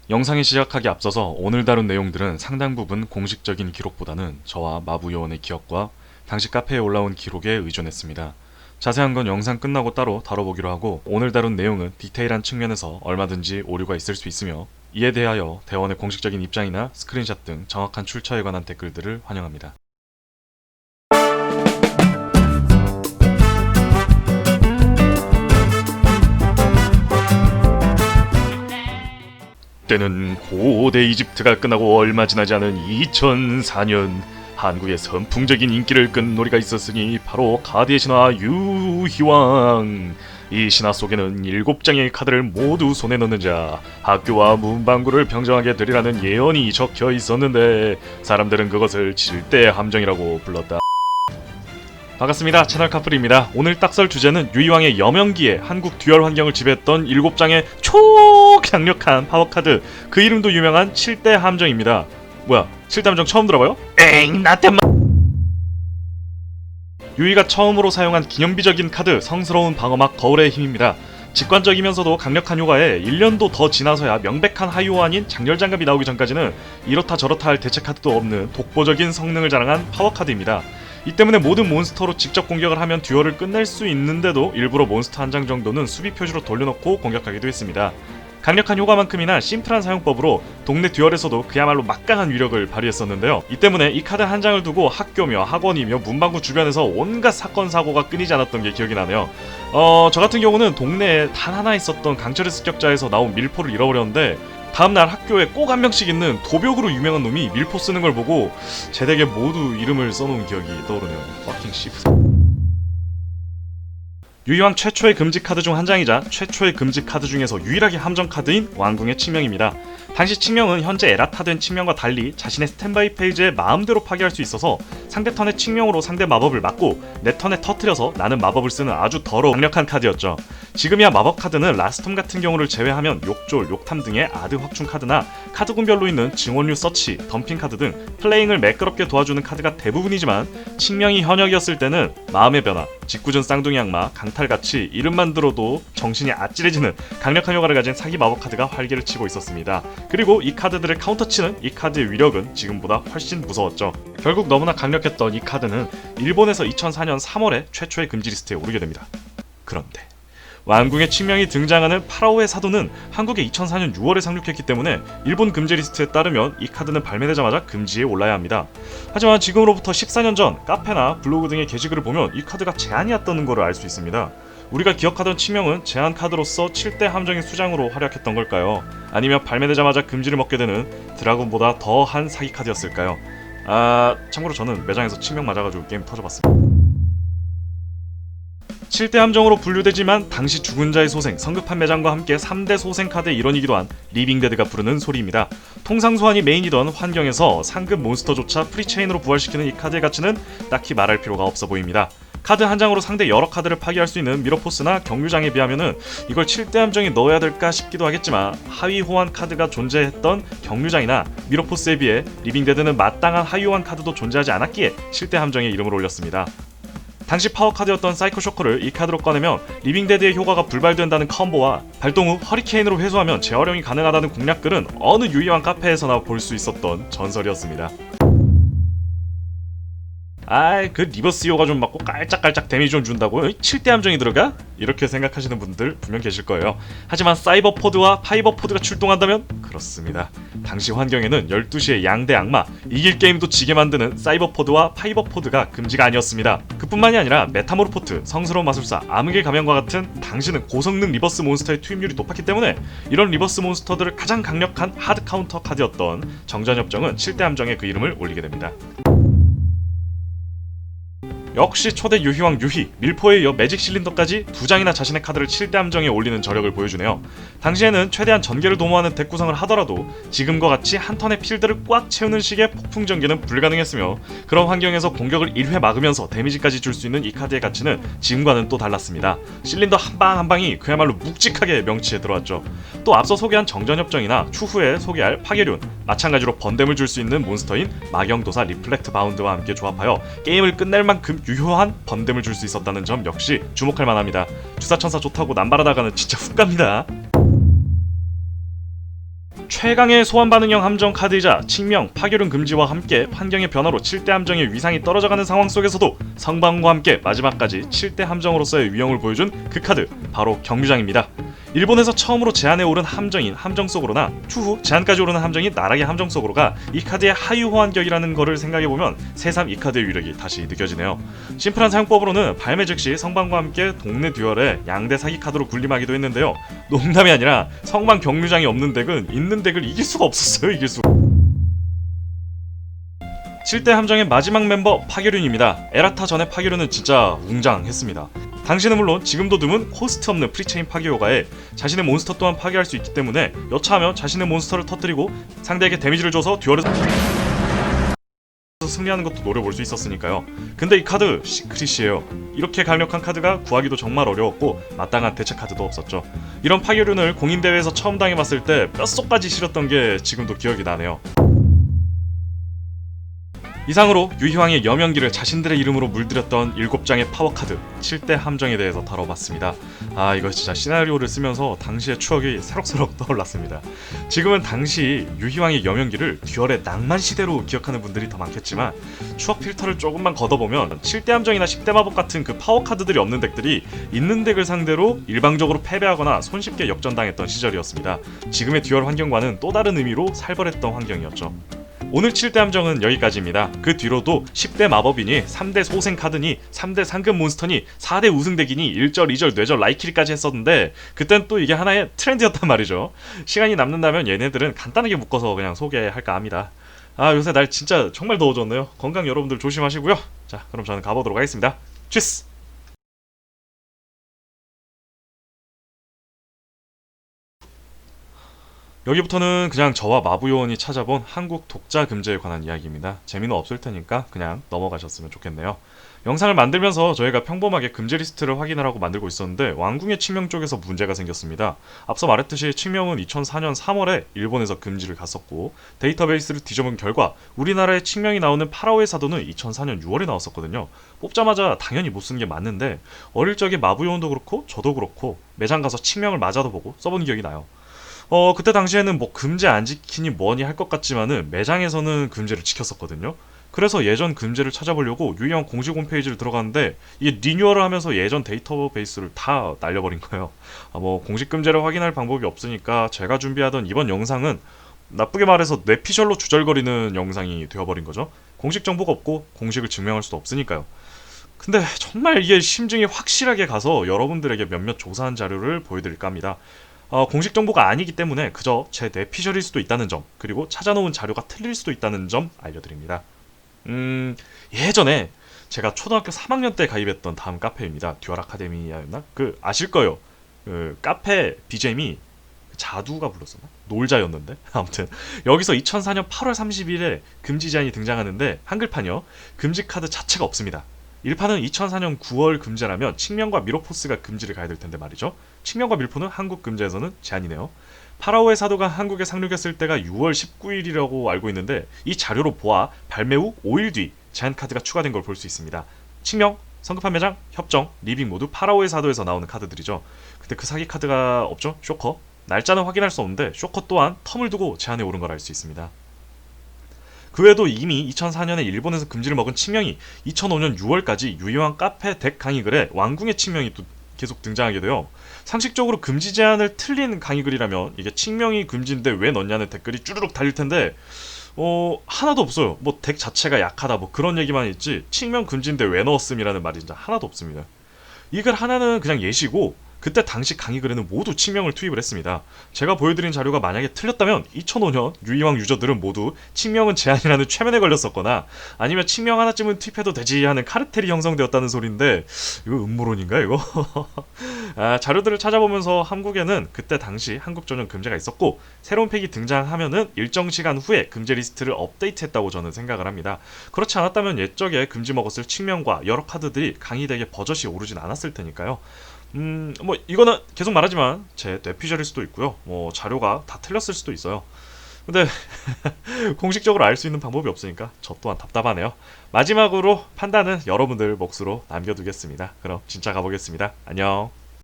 영상이 시작하기 앞서서 오늘 다룬 내용들은 상당 부분 공식적인 기록보다는 저와 마부요원의 기억과 당시 카페에 올라온 기록에 의존했습니다. 자세한 건 영상 끝나고 따로 다뤄보기로 하고, 오늘 다룬 내용은 디테일한 측면에서 얼마든지 오류가 있을 수 있으며 이에 대하여 대원의 공식적인 입장이나 스크린샷 등 정확한 출처에 관한 댓글들을 환영합니다. 때는 고대 이집트가 끝나고 얼마 지나지 않은 2004년, 한국에 선풍적인 인기를 끈 놀이가 있었으니 바로 카드의 신화 유희왕. 이 신화 속에는 7장의 카드를 모두 손에 넣는 자, 학교와 문방구를 평정하게 되리라는 예언이 적혀 있었는데 사람들은 그것을 7대 함정이라고 불렀다. 반갑습니다. 채널 카플입니다. 오늘 딱설 주제는 유희왕의 여명기에 한국 듀얼 환경을 지배했던 7장의 초강력한 파워카드, 그 이름도 유명한 7대 함정입니다. 뭐야, 7대 함정 처음 들어봐요? 엥, 나한테 유희가 처음으로 사용한 기념비적인 카드, 성스러운 방어막 거울의 힘입니다. 직관적이면서도 강력한 효과에 1년도 더 지나서야 명백한 하이호환인 장렬장갑이 나오기 전까지는 이렇다 저렇다 할 대체 카드도 없는 독보적인 성능을 자랑한 파워카드입니다. 이 때문에 모든 몬스터로 직접 공격을 하면 듀얼을 끝낼 수 있는데도 일부러 몬스터 한 장 정도는 수비 표시로 돌려놓고 공격하기도 했습니다. 강력한 효과만큼이나 심플한 사용법으로 동네 듀얼에서도 그야말로 막강한 위력을 발휘했었는데요. 이 때문에 이 카드 한 장을 두고 학교며 학원이며 문방구 주변에서 온갖 사건 사고가 끊이지 않았던 게 기억이 나네요. 저 같은 경우는 동네에 단 하나 있었던 강철의 습격자에서 나온 밀포를 잃어버렸는데, 다음날 학교에 꼭 한 명씩 있는 도벽으로 유명한 놈이 밀포 쓰는 걸 보고 제 덱에 모두 이름을 써놓은 기억이 떠오르네요. fucking shit. 유희왕 최초의 금지 카드 중 한 장이자 최초의 금지 카드 중에서 유일하게 함정 카드인 왕궁의 칙명입니다. 당시 칙명은 현재 에라타된 칙명과 달리 자신의 스탠바이 페이지에 마음대로 파괴할 수 있어서 상대 턴의 칙명으로 상대 마법을 막고 내 턴에 터트려서 나는 마법을 쓰는 아주 더러운 강력한 카드였죠. 지금이야 마법 카드는 라스톰 같은 경우를 제외하면 욕졸, 욕탐 등의 아드 확충 카드나 카드군별로 있는 증원류 서치, 덤핑 카드 등 플레잉을 매끄럽게 도와주는 카드가 대부분이지만, 칙명이 현역이었을 때는 마음의 변화, 직구준 쌍둥이 악마, 강탈같이 이름만 들어도 정신이 아찔해지는 강력한 효과를 가진 사기 마법 카드가 활개를 치고 있었습니다. 그리고 이 카드들을 카운터치는 이 카드의 위력은 지금보다 훨씬 무서웠죠. 결국 너무나 강력했던 이 카드는 일본에서 2004년 3월에 최초의 금지 리스트에 오르게 됩니다. 그런데 왕궁의 칙명이 등장하는 파라오의 사도는 한국에 2004년 6월에 상륙했기 때문에 일본 금지 리스트에 따르면 이 카드는 발매되자마자 금지에 올라야 합니다. 하지만 지금으로부터 14년 전 카페나 블로그 등의 게시글을 보면 이 카드가 제한이었다는 것을 알 수 있습니다. 우리가 기억하던 칙명은 제한 카드로서 7대 함정의 수장으로 활약했던 걸까요? 아니면 발매되자마자 금지를 먹게 되는 드라군보다 더한 사기 카드였을까요? 참고로 저는 매장에서 칙명 맞아가지고 게임 터져봤습니다. 7대 함정으로 분류되지만 당시 죽은 자의 소생, 성급한 매장과 함께 3대 소생 카드의 일원이기도 한 리빙데드가 부르는 소리입니다. 통상 소환이 메인이던 환경에서 상급 몬스터조차 프리체인으로 부활시키는 이 카드의 가치는 딱히 말할 필요가 없어 보입니다. 카드 한 장으로 상대 여러 카드를 파괴할 수 있는 미러포스나 경유장에 비하면은 이걸 7대 함정에 넣어야 될까 싶기도 하겠지만, 하위 호환 카드가 존재했던 경유장이나 미러포스에 비해 리빙데드는 마땅한 하위 호환 카드도 존재하지 않았기에 7대 함정에 이름을 올렸습니다. 당시 파워카드였던 사이코 쇼커를 이 카드로 꺼내면 리빙데드의 효과가 불발된다는 컴보와 발동 후 허리케인으로 회수하면 재활용이 가능하다는 공략글은 어느 유희왕 카페에서나 볼 수 있었던 전설이었습니다. 그 리버스 요가 좀 맞고 깔짝깔짝 데미지 좀 준다고 7대 함정이 들어가? 이렇게 생각하시는 분들 분명 계실 거예요. 하지만 사이버포드와 파이버포드가 출동한다면? 그렇습니다. 당시 환경에는 12시의 양대 악마, 이길 게임도 지게 만드는 사이버포드와 파이버포드가 금지가 아니었습니다. 그뿐만이 아니라 메타모르포트, 성스러운 마술사, 암흑의 가면과 같은 당시는 고성능 리버스 몬스터의 투입률이 높았기 때문에 이런 리버스 몬스터들을 가장 강력한 하드 카운터 카드였던 정전협정은 7대 함정에 그 이름을 올리게 됩니다. 역시 초대 유희왕 유희, 밀포에 이어 매직 실린더까지 2장이나 자신의 카드를 7대 함정에 올리는 저력을 보여주네요. 당시에는 최대한 전개를 도모하는 덱 구성을 하더라도 지금과 같이 한 턴의 필드를 꽉 채우는 식의 폭풍 전개는 불가능했으며, 그런 환경에서 공격을 1회 막으면서 데미지까지 줄 수 있는 이 카드의 가치는 지금과는 또 달랐습니다. 실린더 한 방 한 방이 그야말로 묵직하게 명치에 들어왔죠. 또 앞서 소개한 정전협정이나 추후에 소개할 파괴륜, 마찬가지로 번댐을 줄 수 있는 몬스터인 마경도사 리플렉트 바운드와 함께 조합하여 게임을 끝낼 만큼 유효한 번댐을 줄 수 있었다는 점 역시 주목할 만합니다. 주사천사 좋다고 남발하다가는 진짜 훅 갑니다. 최강의 소환 반응형 함정 카드이자 칙명, 파괴륜 금지와 함께 환경의 변화로 7대 함정의 위상이 떨어져가는 상황 속에서도 성방과 함께 마지막까지 7대 함정으로서의 위용을 보여준 그 카드, 바로 경유장입니다. 일본에서 처음으로 제한에 오른 함정인 함정 속으로나 추후 제한까지 오르는 함정인 나락의 함정 속으로가 이 카드의 하유 호환격이라는 거를 생각해보면 새삼 이 카드의 위력이 다시 느껴지네요. 심플한 사용법으로는 발매 즉시 성방과 함께 동네 듀얼에 양대 사기 카드로 군림하기도 했는데요. 농담이 아니라 성방 경유장이 없는 덱은 있는 덱을 이길 수가 없었어요. 이길 수가. 7대 함정의 마지막 멤버 파괴륜입니다. 에라타 전에 파괴륜은 진짜 웅장했습니다. 당시는 물론 지금도 드문 코스트 없는 프리체인 파괴효과에 자신의 몬스터 또한 파괴할 수 있기 때문에 여차하면 자신의 몬스터를 터뜨리고 상대에게 데미지를 줘서 듀얼에서 승리하는 것도 노려볼 수 있었으니까요. 근데 이 카드 시크릿이에요. 이렇게 강력한 카드가 구하기도 정말 어려웠고 마땅한 대체 카드도 없었죠. 이런 파괴륜을 공인대회에서 처음 당해봤을 때 뼛속까지 시렸던 게 지금도 기억이 나네요. 이상으로 유희왕의 여명기를 자신들의 이름으로 물들였던 7장의 파워카드 7대 함정에 대해서 다뤄봤습니다. 아, 이거 진짜 시나리오를 쓰면서 당시의 추억이 새록새록 떠올랐습니다. 지금은 당시 유희왕의 여명기를 듀얼의 낭만시대로 기억하는 분들이 더 많겠지만 추억 필터를 조금만 걷어보면 7대 함정이나 10대 마법 같은 그 파워카드들이 없는 덱들이 있는 덱을 상대로 일방적으로 패배하거나 손쉽게 역전당했던 시절이었습니다. 지금의 듀얼 환경과는 또 다른 의미로 살벌했던 환경이었죠. 오늘 7대 함정은 여기까지입니다. 그 뒤로도 10대 마법이니 3대 소생 카드니 3대 상급 몬스터니 4대 우승덱이니 1절, 2절, 뇌절, 라이키리까지 했었는데 그땐 또 이게 하나의 트렌드였단 말이죠. 시간이 남는다면 얘네들은 간단하게 묶어서 그냥 소개할까 합니다. 아, 요새 날 진짜 정말 더워졌네요. 건강 여러분들 조심하시고요. 자, 그럼 저는 가보도록 하겠습니다. 취스! 여기부터는 그냥 저와 마부요원이 찾아본 한국 독자 금지에 관한 이야기입니다. 재미는 없을 테니까 그냥 넘어가셨으면 좋겠네요. 영상을 만들면서 저희가 평범하게 금지 리스트를 확인하라고 만들고 있었는데 왕궁의 칙명 쪽에서 문제가 생겼습니다. 앞서 말했듯이 칙명은 2004년 3월에 일본에서 금지를 갔었고 데이터베이스를 뒤져본 결과 우리나라에 칙명이 나오는 파라오의 사도는 2004년 6월에 나왔었거든요. 뽑자마자 당연히 못 쓴 게 맞는데 어릴 적에 마부요원도 그렇고 저도 그렇고 매장 가서 칙명을 맞아도 보고 써본 기억이 나요. 그때 당시에는 뭐 금지 안 지키니 뭐니 할 것 같지만은 매장에서는 금지를 지켰었거든요. 그래서 예전 금지를 찾아보려고 유희왕 공식 홈페이지를 들어갔는데 이게 리뉴얼을 하면서 예전 데이터베이스를 다 날려버린 거예요. 뭐 공식 금지를 확인할 방법이 없으니까 제가 준비하던 이번 영상은 나쁘게 말해서 뇌피셜로 주절거리는 영상이 되어버린 거죠. 공식 정보가 없고 공식을 증명할 수도 없으니까요. 근데 정말 이게 심증이 확실하게 가서 여러분들에게 몇몇 조사한 자료를 보여드릴까 합니다. 공식 정보가 아니기 때문에 그저 제 뇌피셜일 수도 있다는 점, 그리고 찾아놓은 자료가 틀릴 수도 있다는 점 알려드립니다. 예전에 제가 초등학교 3학년 때 가입했던 다음 카페입니다. 듀얼 아카데미였나? 아실 거예요. 카페 BGM이 자두가 불렀었나? 놀자였는데 아무튼 여기서 2004년 8월 30일에 금지 제한이 등장하는데 한글판이요. 금지 카드 자체가 없습니다. 일판은 2004년 9월 금지라면 칙명과 미로포스가 금지를 가야 될 텐데 말이죠. 칙명과 밀포는 한국 금지에서는 제한이네요. 파라오의 사도가 한국에 상륙했을 때가 6월 19일이라고 알고 있는데 이 자료로 보아 발매 후 5일 뒤 제한 카드가 추가된 걸 볼 수 있습니다. 칙명, 성급한 매장, 협정, 리빙 모두 파라오의 사도에서 나오는 카드들이죠. 근데 그 사기 카드가 없죠? 쇼커. 날짜는 확인할 수 없는데 쇼커 또한 텀을 두고 제한에 오른 걸 알 수 있습니다. 그 외에도 이미 2004년에 일본에서 금지를 먹은 칙명이 2005년 6월까지 유희왕 카페 덱 강의글에 왕궁의 칙명이 또 계속 등장하게 돼요. 상식적으로 금지 제한을 틀린 강의글이라면 이게 칙명이 금지인데 왜 넣냐는 댓글이 쭈르륵 달릴 텐데 하나도 없어요. 뭐 덱 자체가 약하다 뭐 그런 얘기만 있지 칙명 금지인데 왜 넣었음이라는 말이 진짜 하나도 없습니다. 이 글 하나는 그냥 예시고 그때 당시 강의글에는 모두 칙명을 투입을 했습니다. 제가 보여드린 자료가 만약에 틀렸다면 2005년 유희왕 유저들은 모두 칙명은 제한이라는 최면에 걸렸었거나 아니면 칙명 하나쯤은 투입해도 되지 하는 카르텔이 형성되었다는 소리인데 이거 음모론인가 이거? 자료들을 찾아보면서 한국에는 그때 당시 한국 전용 금지가 있었고 새로운 팩이 등장하면은 일정 시간 후에 금지 리스트를 업데이트했다고 저는 생각을 합니다. 그렇지 않았다면 옛적에 금지 먹었을 칙명과 여러 카드들이 강의덱에 버젓이 오르진 않았을 테니까요. 뭐 이거는 계속 말하지만 제 뇌피셜일 수도 있고요. 뭐 자료가 다 틀렸을 수도 있어요. 근데 공식적으로 알 수 있는 방법이 없으니까 저 또한 답답하네요. 마지막으로 판단은 여러분들 몫으로 남겨두겠습니다. 그럼 진짜 가보겠습니다. 안녕.